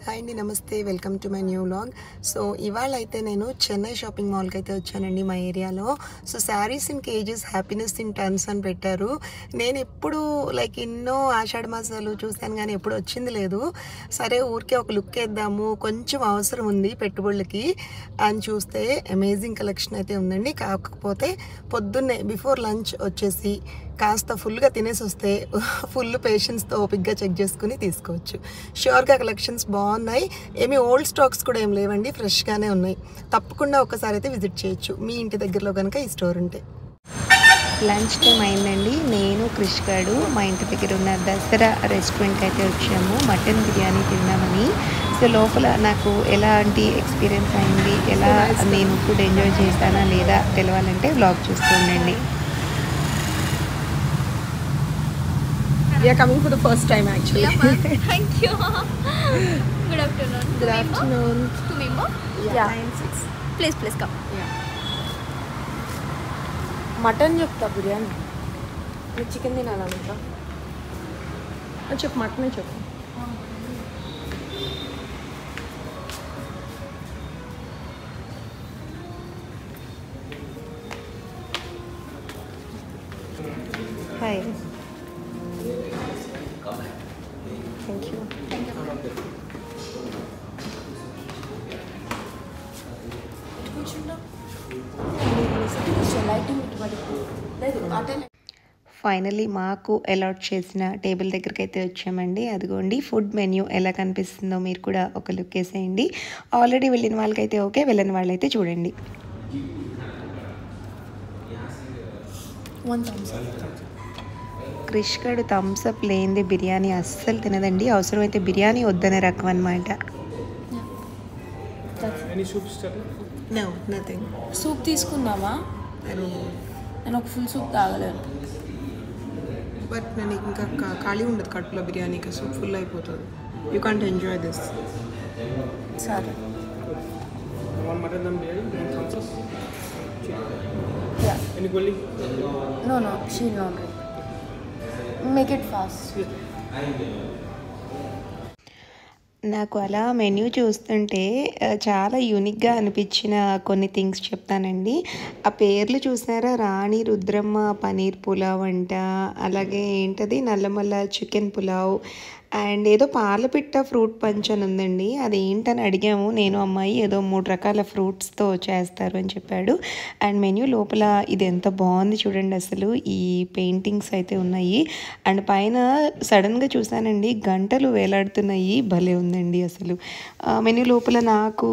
Hi అండి, నమస్తే. Welcome to my new vlog. So ఇవాళ అయితే నేను చెన్నై షాపింగ్ మాల్కి అయితే వచ్చానండి, మా ఏరియాలో. So saris in kgs, happiness in turns అని పెట్టారు. నేను ఎప్పుడు ఎన్నో ఆషాఢ మాసాలు చూశాను కానీ ఎప్పుడు వచ్చింది లేదు. సరే ఊరికే ఒక లుక్ వేద్దాము, కొంచెం అవసరం ఉంది పెట్టుబడులకి అని చూస్తే అమేజింగ్ కలెక్షన్ అయితే ఉందండి. కాకపోతే పొద్దున్నే బిఫోర్ లంచ్ వచ్చేసి కాస్త ఫుల్గా తినేసి వస్తే ఫుల్ పేషెన్స్తో ఓపిక్గా చెక్ చేసుకుని తీసుకోవచ్చు. ష్యూర్గా కలెక్షన్స్ బాగున్నాయి. ఏమి ఓల్డ్ స్టాక్స్ కూడా ఏం లేవండి, ఫ్రెష్గానే ఉన్నాయి. తప్పకుండా ఒక్కసారి అయితే విజిట్ చేయొచ్చు మీ ఇంటి దగ్గరలో కనుక ఈ స్టోర్ ఉంటే. లంచ్ టైం అయిందండి. నేను క్రిష్ గారు మా ఇంటి దగ్గర ఉన్న దసరా రెస్టారెంట్కి అయితే వచ్చాము మటన్ బిర్యానీ తిందామని. సో లోపల నాకు ఎలాంటి ఎక్స్పీరియన్స్ అయింది, ఎలా నేను ఫుడ్ ఎంజాయ్ చేశానా లేదా తెలవాలంటే వ్లాగ్ చూస్తూ ఉండండి. We are coming for the first time actually. Yeah, ma'am. Thank you. Good afternoon. Good afternoon. To member? Yeah. 9-6. Please come. Yeah. Mutton చెప్తా బిర్యానీ, మీరు చికెన్ తినాలా ఇంకా? చెప్పు, మటనే చెప్పు. Hi, thank you. ఫైనలీ మాకు అలాట్ చేసిన టేబుల్ దగ్గరికి అయితే వచ్చామండి. అదిగోండి ఫుడ్ మెన్యూ ఎలా కనిపిస్తుందో మీరు కూడా ఒక లుక్ వేసేయండి. ఆల్రెడీ వెళ్ళిన వాళ్ళకైతే ఓకే, వెళ్ళిన వాళ్ళైతే చూడండి. క్రిష్ గడు థమ్స్అప్ లేనిది బిర్యానీ అస్సలు తినదండి. అవసరమైతే బిర్యానీ వద్దనే రకం అనమాట. No, nothing. సూప్ తీసుకుందామా? I don't know. నేను ఒక ఫుల్ సూప్ తాగలేను. బట్ నేను ఇంకా ఖాళీ ఉండదు కడుపులో, బిర్యానీకి సూప్ ఫుల్ అయిపోతుంది. You can't enjoy this. సరే. No she not. Make it fast. నాకు అలా మెన్యూ చూస్తుంటే చాలా యూనిక్గా అనిపించిన కొన్ని థింగ్స్ చెప్తానండి. ఆ పేర్లు చూసారా, రాణి రుద్రమ్మ పనీర్ పులావ్ అంట, అలాగే ఏంటది నల్లమల్ల చికెన్ పులావ్, అండ్ ఏదో పాలపిట్ట ఫ్రూట్ పంచ్ అని ఉందండి. అది ఏంటని అడిగాము నేను అమ్మాయి. ఏదో 3 రకాల ఫ్రూట్స్తో చేస్తారు అని చెప్పాడు. అండ్ మెన్యూ లోపల ఇది ఎంత బాగుంది చూడండి, అసలు ఈ పెయింటింగ్స్ అయితే ఉన్నాయి. అండ్ పైన సడన్గా చూసానండి గంటలు వేలాడుతున్నాయి, భలే ఉందండి అసలు. మెన్యూ లోపల నాకు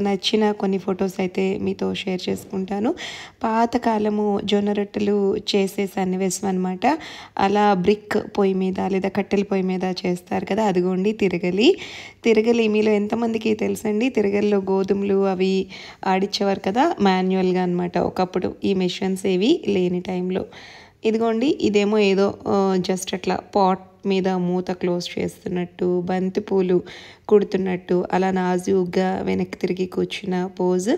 నచ్చిన కొన్ని ఫొటోస్ అయితే మీతో షేర్ చేసుకుంటాను. పాతకాలము జొన్న రొట్టెలు చేసే సన్నివేశం అనమాట. అలా బ్రిక్ పొయ్యి మీద లేదా కట్టెల పొయ్యి మీద చేస్తారు కదా, అదిగోండి తిరగలి. మీలో ఎంతమందికి తెలుసండి, తిరగల్లో గోధుమలు అవి ఆడిచ్చేవారు కదా మాన్యువల్గా అనమాట ఒకప్పుడు, ఈ మెషిన్స్ ఏవి లేని టైంలో. ఇదిగోండి ఇదేమో ఏదో జస్ట్ అట్లా పాట్ మీద మూత క్లోజ్ చేస్తున్నట్టు, బంతి పూలు కుడుతున్నట్టు, అలా నాజుగ్గా వెనక్కి తిరిగి కూర్చున్న పోజ్,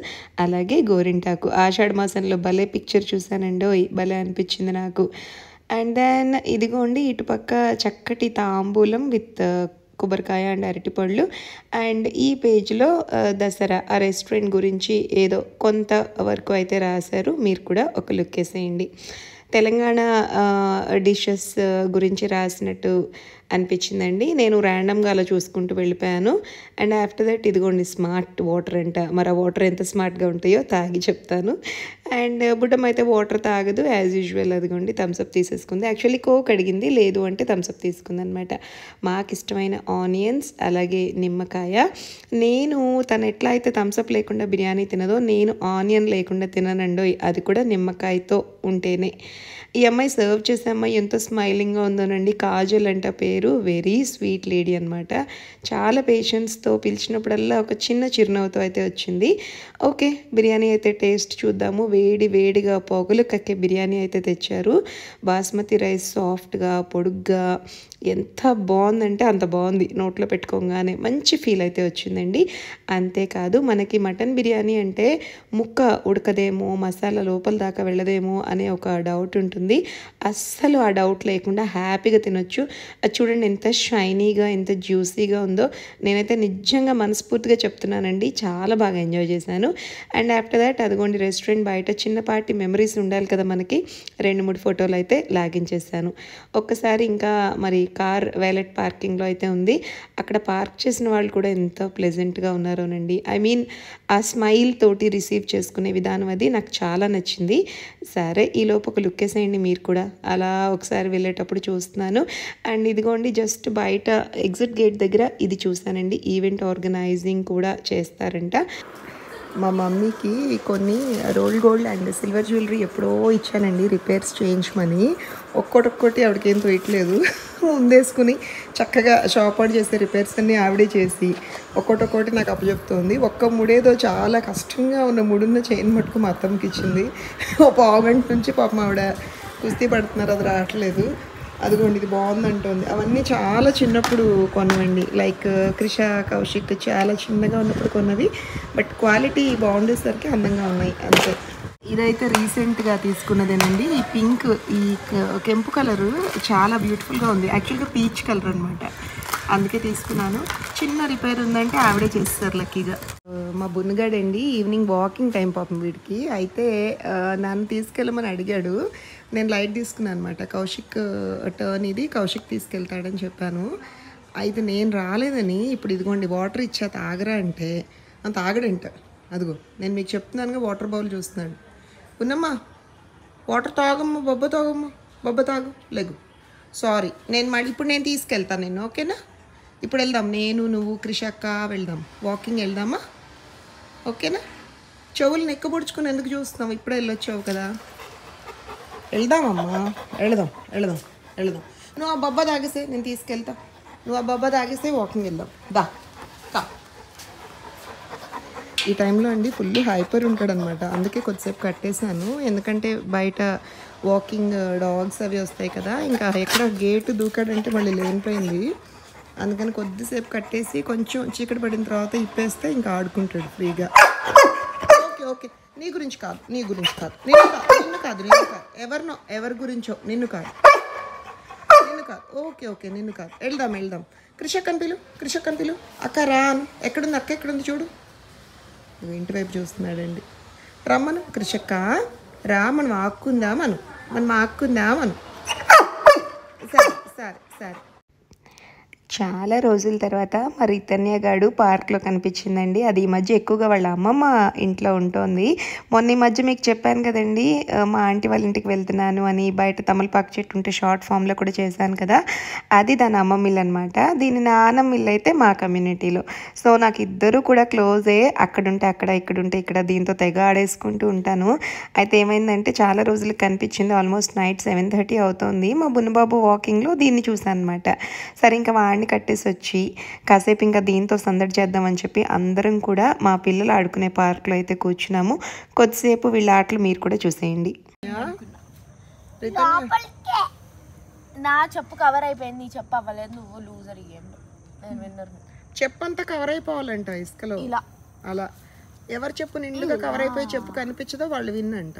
అలాగే గోరింటాకు. ఆషాఢ మాసంలో భలే పిక్చర్ చూసానండో, భలే అనిపించింది నాకు. అండ్ దెన్ ఇదిగోండి ఇటుపక్క చక్కటి తాంబూలం విత్ కొబ్బరికాయ అండ్ అరటిపళ్ళు. అండ్ ఈ పేజ్లో దసరా ఆ రెస్టారెంట్ గురించి ఏదో కొంత వరకు అయితే రాశారు, మీరు కూడా ఒక లుక్ వేసేయండి. తెలంగాణ డిషెస్ గురించి రాసినట్టు అనిపించిందండి. నేను ర్యాండమ్గా అలా చూసుకుంటూ వెళ్ళిపోయాను. అండ్ ఆఫ్టర్ దట్ ఇదిగోండి స్మార్ట్ వాటర్ అంట. మరి ఆ వాటర్ ఎంత స్మార్ట్గా ఉంటాయో తాగి చెప్తాను. అండ్ బుడ్డమ్మ అయితే వాటర్ తాగదు యాజ్ యూజువల్. అదిగోండి థమ్స్అప్ తీసేసుకుంది. యాక్చువల్లీ కోక్ అడిగింది, లేదు అంటే థమ్స్అప్ తీసుకుంది అనమాట. మాకు ఇష్టమైన ఆనియన్స్ అలాగే నిమ్మకాయ. నేను తను ఎట్లా అయితే థమ్స్అప్ లేకుండా బిర్యానీ తినదో, నేను ఆనియన్ లేకుండా తిననండో, అది కూడా నిమ్మకాయతో ఉంటేనే. ఈ అమ్మాయి సర్వ్ చేసే అమ్మాయి ఎంతో స్మైలింగ్గా ఉందోనండి. కాజల్ అంట పేరు, వెరీ స్వీట్ లేడీ అనమాట. చాలా పేషెన్స్తో పిలిచినప్పుడల్లా ఒక చిన్న చిరునవ్వుతో అయితే వచ్చింది. ఓకే, బిర్యానీ అయితే టేస్ట్ చూద్దాము. వేడిగా పొగలు కక్కే బిర్యానీ అయితే తెచ్చారు. బాస్మతి రైస్ సాఫ్ట్గా పొడుగ్గా ఎంత బాగుందంటే అంత బాగుంది. నోట్లో పెట్టుకోగానే మంచి ఫీల్ అయితే వచ్చిందండి. అంతేకాదు మనకి మటన్ బిర్యానీ అంటే ముక్క ఉడకదేమో, మసాలా లోపల దాకా వెళ్ళదేమో అనే ఒక డౌట్ ఉంటుంది. అస్సలు ఆ డౌట్ లేకుండా హ్యాపీగా తినొచ్చు. అది చూడండి ఎంత షైనీగా, ఎంత జ్యూసీగా ఉందో. నేనైతే నిజంగా మనస్ఫూర్తిగా చెప్తున్నానండి, చాలా బాగా ఎంజాయ్ చేశాను. అండ్ ఆఫ్టర్ దాట్ అదిగోండి రెస్టారెంట్ బయట చిన్నపాటి మెమరీస్ ఉండాలి కదా మనకి, 2-3 ఫోటోలు అయితే లాగించేసాను. ఒక్కసారి ఇంకా మరి కార్ వ్యాలెట్ పార్కింగ్లో అయితే ఉంది. అక్కడ పార్క్ చేసిన వాళ్ళు కూడా ఎంత ప్లెజెంట్గా ఉన్నారోనండి. ఐ మీన్ ఆ స్మైల్ తోటి రిసీవ్ చేసుకునే విధానం అది నాకు చాలా నచ్చింది. సరే ఈలోపు ఒక లుక్ వేసేయండి మీరు కూడా. అలా ఒకసారి వెళ్ళేటప్పుడు చూస్తున్నాను. అండ్ ఇదిగోండి జస్ట్ బయట ఎగ్జిట్ గేట్ దగ్గర ఇది చూసానండి, ఈవెంట్ ఆర్గనైజింగ్ కూడా చేస్తారంట. మా మమ్మీకి కొన్ని roll gold and silver jewellery ఎప్పుడో ఇచ్చానండి రిపేర్స్ చేయించమని. ఒక్కొక్కటి ఆవిడకి ఏం తోయట్లేదు, ముందేసుకుని చక్కగా షాప్ అవుట్ చేసే రిపేర్స్ అన్నీ ఆవిడే చేసి ఒక్కొక్కటి నాకు అప్పచెప్తోంది. ఒక్క ముడేదో చాలా కష్టంగా ఉన్న ముడున్న చైన్ మట్టుకు మా అత్తమ్మకి ఇచ్చింది. ఓ పావుగంట నుంచి పాపం ఆవిడ కుస్తీ పడుతున్నారు, అది రావట్లేదు. అదిగోండి ఇది బాగుందంటుంది. అవన్నీ చాలా చిన్నప్పుడు కొన్నవండి, లైక్ క్రిష, కౌశిక్ చాలా చిన్నగా ఉన్నప్పుడు కొన్నవి. బట్ క్వాలిటీ బాగుండేసరికి అందంగా ఉన్నాయి అంతే. ఇదైతే రీసెంట్గా తీసుకున్నదేనండి. ఈ పింక్, ఈ కెంపు కలరు చాలా బ్యూటిఫుల్గా ఉంది. యాక్చువల్గా పీచ్ కలర్ అనమాట, అందుకే తీసుకున్నాను. చిన్న రిపేర్ ఉందంటే ఆవిడే చేస్తారు లక్కీగా. మా బున్నగాడండి ఈవినింగ్ వాకింగ్ టైం పాపం వీడికి అయితే నన్ను తీసుకెళ్ళమని అడిగాడు. నేను లైట్ తీసుకున్నాను అనమాట. కౌశిక్ టర్న్ ఇది, కౌశిక్ తీసుకెళ్తాడని చెప్పాను. అయితే నేను రాలేదని ఇప్పుడు ఇదిగోండి వాటర్ ఇచ్చా తాగరా అంటే అంత ఆగడంట. అదిగో నేను మీకు చెప్తున్నానుగా, వాటర్ బౌల్ చూస్తున్నాడు. ఉన్నమ్మా వాటర్ తాగమ్మా, బొబ్బ తాగమ్మా, బొబ్బ తాగు, లెగు. సారీ నేను మళ్ళీ ఇప్పుడు నేను తీసుకెళ్తాను నిన్ను, ఓకేనా? ఇప్పుడు వెళ్దాం, నేను నువ్వు క్రిషక్క వెళ్దాం, వాకింగ్ వెళ్దామా, ఓకేనా? చెవులు నెక్కబొడుచుకుని ఎందుకు చూస్తున్నావు, ఇప్పుడే వెళ్ళొచ్చావు కదా. వెళ్దామమ్మా, వెళదాం వెళదాం వెళదాం. నువ్వు ఆ బొబ్బ తాగేసే, నేను తీసుకెళ్తా. నువ్వు ఆ బొబ్బ తాగేసే వాకింగ్ వెళ్దాం, దా కా. ఈ టైంలో అండి ఫుల్ హైపర్ ఉంటాడనమాట, అందుకే కొద్దిసేపు కట్టేశాను. ఎందుకంటే బయట వాకింగ్ డాగ్స్ అవి వస్తాయి కదా, ఇంకా ఎక్కడ గేటు దూకాడంటే మళ్ళీ లేనిపోయింది. అందుకని కొద్దిసేపు కట్టేసి కొంచెం చీకటి పడిన తర్వాత ఇప్పేస్తే ఇంకా ఆడుకుంటాడు ఫ్రీగా. ఓకే ఓకే, నీ గురించి కాదు, నీ గురించి కాదు, నిన్ను కాదు ఎవరినో, ఎవరి గురించో, నిన్ను కాదు. ఓకే ఓకే, నిన్ను కాదు. వెళ్దాం వెళ్దాం. కృషక్కని పిలు, కృషక్కని పిలు. అక్క రాన్ ఎక్కడుంది, అక్క ఎక్కడుంది చూడు. ఇంటి వైపు చూస్తున్నాడండి. రమ్మను కృషక్క, రా, మనం ఆక్కుందామను, మనం ఆక్కుందామను. సరే సరే సరే. చాలా రోజుల తర్వాత మా రితన్య గాడు పార్క్లో కనిపించిందండి. అది ఈ మధ్య ఎక్కువగా వాళ్ళ అమ్మమ్మ ఇంట్లో ఉంటుంది. మొన్న ఈ మధ్య మీకు చెప్పాను కదండి, మా ఆంటీ వాళ్ళ ఇంటికి వెళ్తున్నాను అని. బయట తమలపాకు చెట్టు ఉంటే షార్ట్ ఫామ్లో కూడా చేశాను కదా, అది దాని అమ్మమ్మ ఇల్లు అనమాట. దీని నాన్నమ్మ ఇల్లు అయితే మా కమ్యూనిటీలో. సో నాకు ఇద్దరు కూడా క్లోజే, అక్కడుంటే అక్కడ, ఇక్కడుంటే ఇక్కడ. దీంతో తెగ ఆడేసుకుంటూ ఉంటాను. అయితే ఏమైందంటే చాలా రోజులకు కనిపించింది, ఆల్మోస్ట్ నైట్ 7:30 అవుతుంది. మా బున్నబాబు వాకింగ్లో దీన్ని చూసాను అనమాట. సరే ఇంకా వాడిని కట్టేసి వచ్చి కాసేపు ఇంకా దీంతో సందడి చేద్దామని చెప్పి అందరం కూడా మా పిల్లలు ఆడుకునే పార్క్లో అయితే కూర్చున్నాము. కొద్దిసేపు వీళ్ళ ఆటలు మీరు కూడా చూసేయండి. నా చెప్పు కవర్ అయిపోయింది, నీ చెప్పు అవ్వలేదు, నువ్వు లూజర్. నేను విన్నర్. చెప్పు అంతా కవర్ అయిపోవాలంట ఇసుకలో, ఇలా అలా. ఎవరు చెప్పు నిండుగా కవర్ అయిపోయి చెప్పు కనిపించదో వాళ్ళు విన్నంట.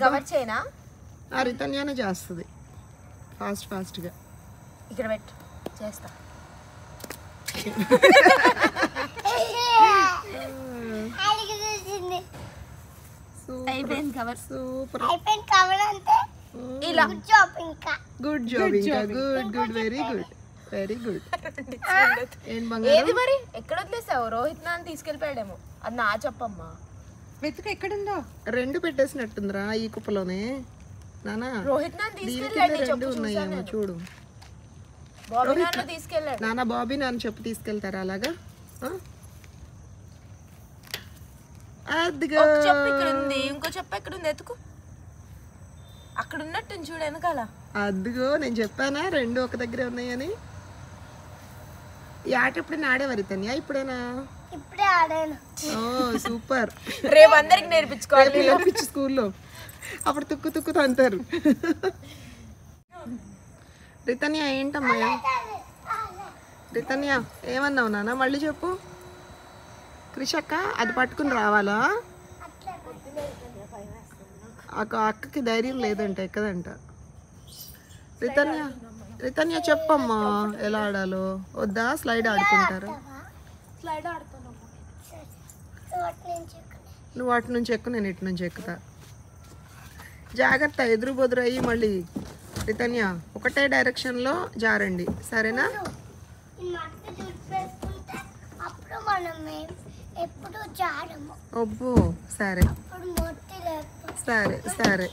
కవర్ చేయనా? రితన్యానే చేస్తుంది ఫాస్ట్గా. ఇక్కడ పెట్టు, చేస్తా. అయిపోయింది కవర్, సూపర్. ఇలా గుడ్ జాబ్, ఇంకా గుడ్, వెరీ గుడ్. ఏది మరి ఎక్కడ వదిలేసావు? రోహిత్ నాన్న తీసుకెళ్ళిపోయాడేమో, అది నా చెప్పమ్మా. వెతుకు ఎక్కడుందో. 2 పెట్టేసినట్టుందిరా ఈ కుప్పలోనే. నానా రోహిత్ నాన్న తీసుకెళ్ళాడు, 2 ఉన్నాయేమో చూడు. బాబీ నాన్న తీసుకెళ్ళాడు. నాన్న బాబీ నాన్న చెప్పు తీసుకెళ్తారా అలాగా? అదిగో చెప్పు ఇక్కడ ఉంది, ఇంకో చెప్పు ఎక్కడ ఉంది, ఎత్తుకు. అక్కడ ఉన్నట్టు చూడు వెనకాల. అదిగో నేను చెప్పానా 2 ఒక దగ్గరే ఉన్నాయని. ఈ ఆట ఎప్పుడైనా ఆడేవారు తన్యా? ఇప్పుడేనా? ఇప్పుడే ఆడాను. ఓ సూపర్. రేపు అందరికి నేర్పించుకోవాలి స్కూల్లో. అప్పుడు తుక్కు తుక్కు అంటారు. రితన్య ఏంటమ్మా? రితన్య ఏమన్నావు నాన్న? మళ్ళీ చెప్పు. క్రిషక్క అది పట్టుకుని రావాలా? అక్కకి ధైర్యం లేదంట, ఎక్కదంట. రితన్య చెప్పమ్మా ఎలా ఆడాలో. వద్దా? స్లైడ్ ఆడుకుంటారు. నువ్వు అటు నుంచి ఎక్కు, నేను ఇటు నుంచి ఎక్కుతా. జాగ్రత్త, ఎదురు బొదురు అయ్యి మళ్ళీ. రితన్య ఒకటే డైరెక్షన్లో జారండి, సరేనా? అబ్బో సరే సరే సరే.